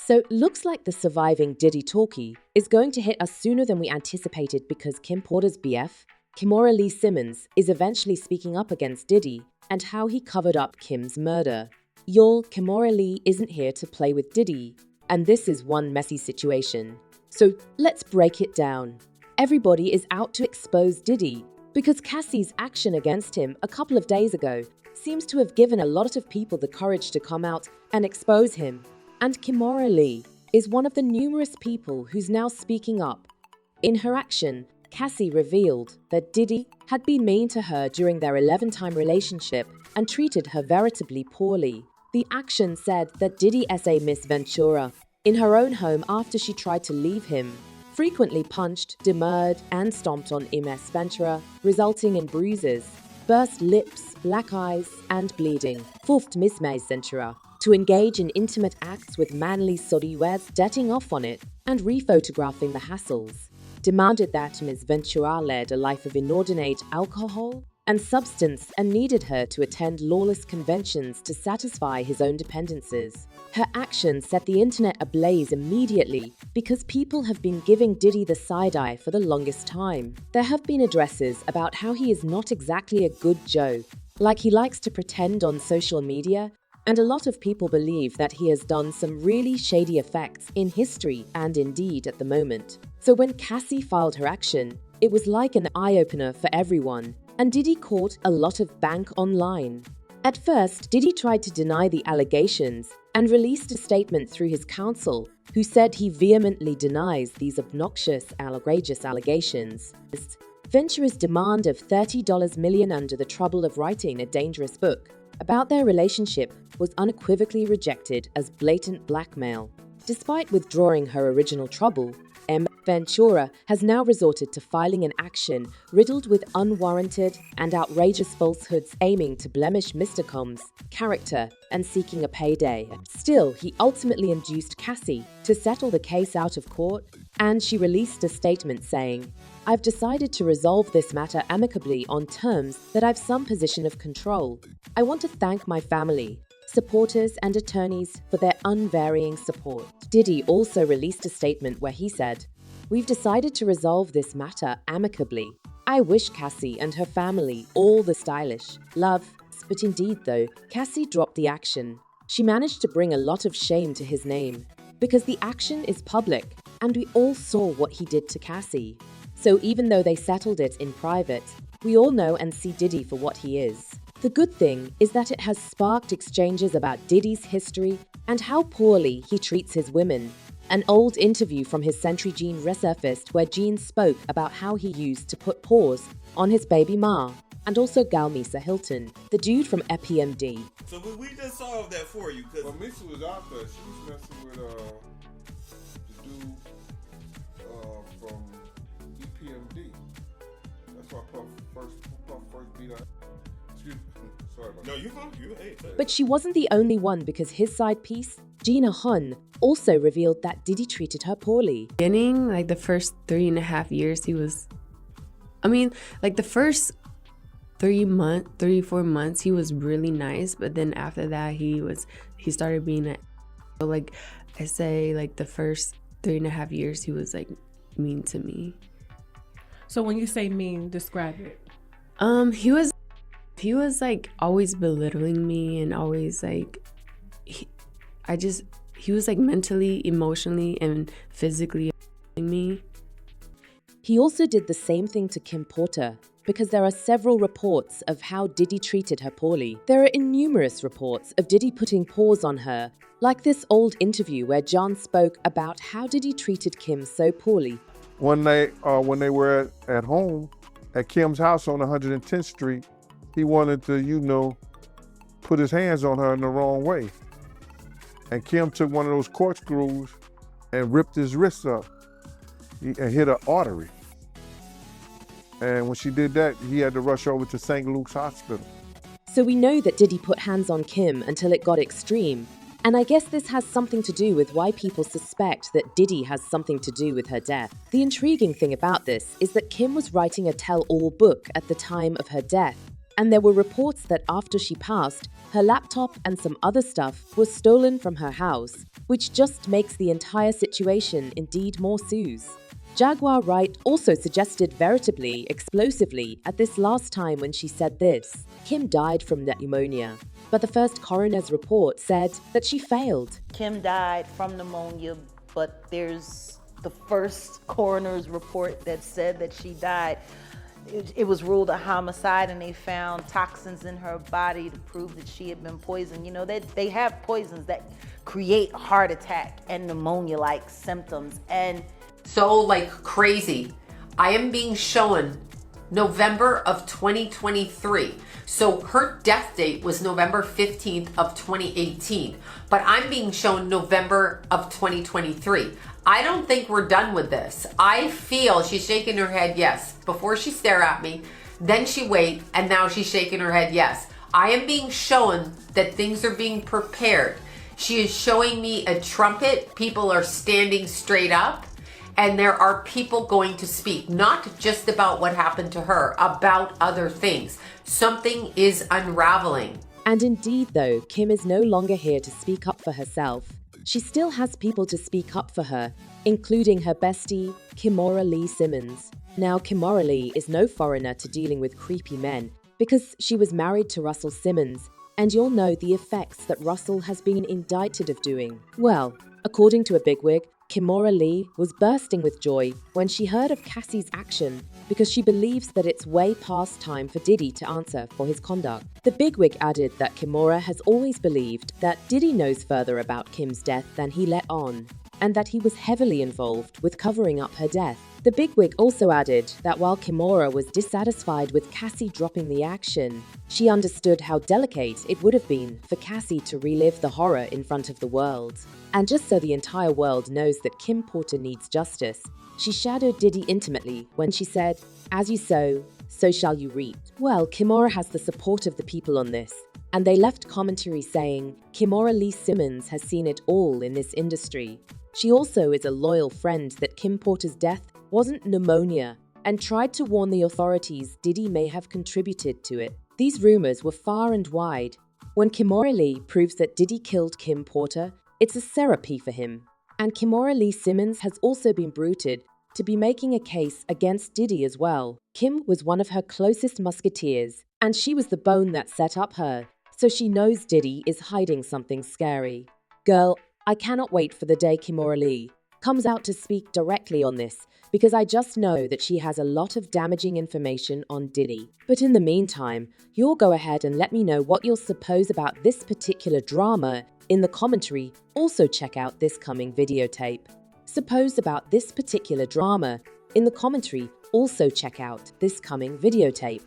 So looks like the surviving Diddy talkie is going to hit us sooner than we anticipated because Kim Porter's BF, Kimora Lee Simmons, is eventually speaking up against Diddy and how he covered up Kim's murder. Y'all, Kimora Lee isn't here to play with Diddy, and this is one messy situation. So let's break it down. Everybody is out to expose Diddy because Cassie's action against him a couple of days ago seems to have given a lot of people the courage to come out and expose him. And Kimora Lee is one of the numerous people who's now speaking up. In her action, Cassie revealed that Diddy had been mean to her during their 11-time relationship and treated her veritably poorly. The action said that Diddy S.A. Miss Ventura in her own home after she tried to leave him, frequently punched, demurred, and stomped on Ms. Ventura, resulting in bruises, burst lips, black eyes, and bleeding, forced Miss Ventura to engage in intimate acts with manly silhouettes, jetting off on it and rephotographing the hassles, demanded that Ms. Ventura led a life of inordinate alcohol and substance and needed her to attend lawless conventions to satisfy his own dependencies. Her action set the internet ablaze immediately because people have been giving Diddy the side-eye for the longest time. There have been addresses about how he is not exactly a good Joe, like he likes to pretend on social media, and a lot of people believe that he has done some really shady effects in history and indeed at the moment. So when Cassie filed her action, it was like an eye-opener for everyone, and Diddy caught a lot of bank online. At first, Diddy tried to deny the allegations and released a statement through his counsel, who said he vehemently denies these obnoxious and outrageous allegations. Ventura's demand of $30 million under the trouble of writing a dangerous book about their relationship was unequivocally rejected as blatant blackmail. Despite withdrawing her original trouble, Ventura has now resorted to filing an action riddled with unwarranted and outrageous falsehoods aiming to blemish Mr. Combs' character and seeking a payday. Still, he ultimately induced Cassie to settle the case out of court, and she released a statement saying, "I've decided to resolve this matter amicably on terms that I've some position of control. I want to thank my family, supporters, and attorneys for their unvarying support." Diddy also released a statement where he said, "We've decided to resolve this matter amicably. I wish Cassie and her family all the stylish love." But indeed though, Cassie dropped the action. She managed to bring a lot of shame to his name, because the action is public, and we all saw what he did to Cassie. So even though they settled it in private, we all know and see Diddy for what he is. The good thing is that it has sparked exchanges about Diddy's history and how poorly he treats his women. An old interview from his Century Gene resurfaced where Gene spoke about how he used to put paws on his baby Ma, and also Galmisa Hilton, the dude from EPMD. So we just solved that for you. Well, Misa was out there. She was messing with the dude from EPMD. That's why Puff first beat her. Excuse me. Sorry about that. No, you fine. Hey. But she wasn't the only one, because his side piece, Gina Hun, also revealed that Diddy treated her poorly. Beginning, like the first 3.5 years, the first 3-4 months, he was really nice, but then after that, he started being like I say, like the first 3.5 years, he was like mean to me. So when you say mean, describe it. He was like always belittling me and always like he was like mentally, emotionally, and physically me. He also did the same thing to Kim Porter, because there are several reports of how Diddy treated her poorly. There are innumerous reports of Diddy putting paws on her, like this old interview where John spoke about how Diddy treated Kim so poorly. One night, when they were at home at Kim's house on 110th Street, he wanted to, put his hands on her in the wrong way. And Kim took one of those corkscrews and ripped his wrist up and hit an artery. And when she did that, he had to rush over to St. Luke's Hospital. So we know that Diddy put hands on Kim until it got extreme. And I guess this has something to do with why people suspect that Diddy has something to do with her death. The intriguing thing about this is that Kim was writing a tell-all book at the time of her death. And there were reports that after she passed, her laptop and some other stuff was stolen from her house, which just makes the entire situation indeed more sus. Jaguar Wright also suggested veritably, explosively at this last time when she said this. Kim died from pneumonia, but the first coroner's report said that she failed. Kim died from pneumonia, but there's the first coroner's report that said that she died. It was ruled a homicide, and they found toxins in her body to prove that she had been poisoned. You know, they have poisons that create heart attack and pneumonia-like symptoms. And so like crazy, I am being shown November of 2023. So her death date was November 15th of 2018, but I'm being shown November of 2023. I don't think we're done with this. I feel she's shaking her head yes. Before she stare at me, then she wait, and now she's shaking her head yes. I am being shown that things are being prepared. She is showing me a trumpet. People are standing straight up, and there are people going to speak, not just about what happened to her, about other things. Something is unraveling. And indeed, though, Kim is no longer here to speak up for herself. She still has people to speak up for her, including her bestie, Kimora Lee Simmons. Now, Kimora Lee is no foreigner to dealing with creepy men because she was married to Russell Simmons, and you'll know the effects that Russell has been indicted of doing. Well, according to a bigwig, Kimora Lee was bursting with joy when she heard of Cassie's action because she believes that it's way past time for Diddy to answer for his conduct. The bigwig added that Kimora has always believed that Diddy knows further about Kim's death than he let on, and that he was heavily involved with covering up her death. The bigwig also added that while Kimora was dissatisfied with Cassie dropping the action, she understood how delicate it would have been for Cassie to relive the horror in front of the world. And just so the entire world knows that Kim Porter needs justice, she shadowed Diddy intimately when she said, "As you sow, so shall you reap." Well, Kimora has the support of the people on this, and they left commentary saying, Kimora Lee Simmons has seen it all in this industry. She also is a loyal friend that Kim Porter's death wasn't pneumonia and tried to warn the authorities Diddy may have contributed to it. These rumors were far and wide. When Kimora Lee proves that Diddy killed Kim Porter, it's a therapy for him. And Kimora Lee Simmons has also been bruited to be making a case against Diddy as well. Kim was one of her closest musketeers, and she was the bone that set up her, so she knows Diddy is hiding something scary. Girl, I cannot wait for the day Kimora Lee comes out to speak directly on this, because I just know that she has a lot of damaging information on Diddy. But in the meantime, you'll go ahead and let me know what you'll suppose about this particular drama in the commentary. Also check out this coming videotape. Suppose about this particular drama in the commentary. Also check out this coming videotape.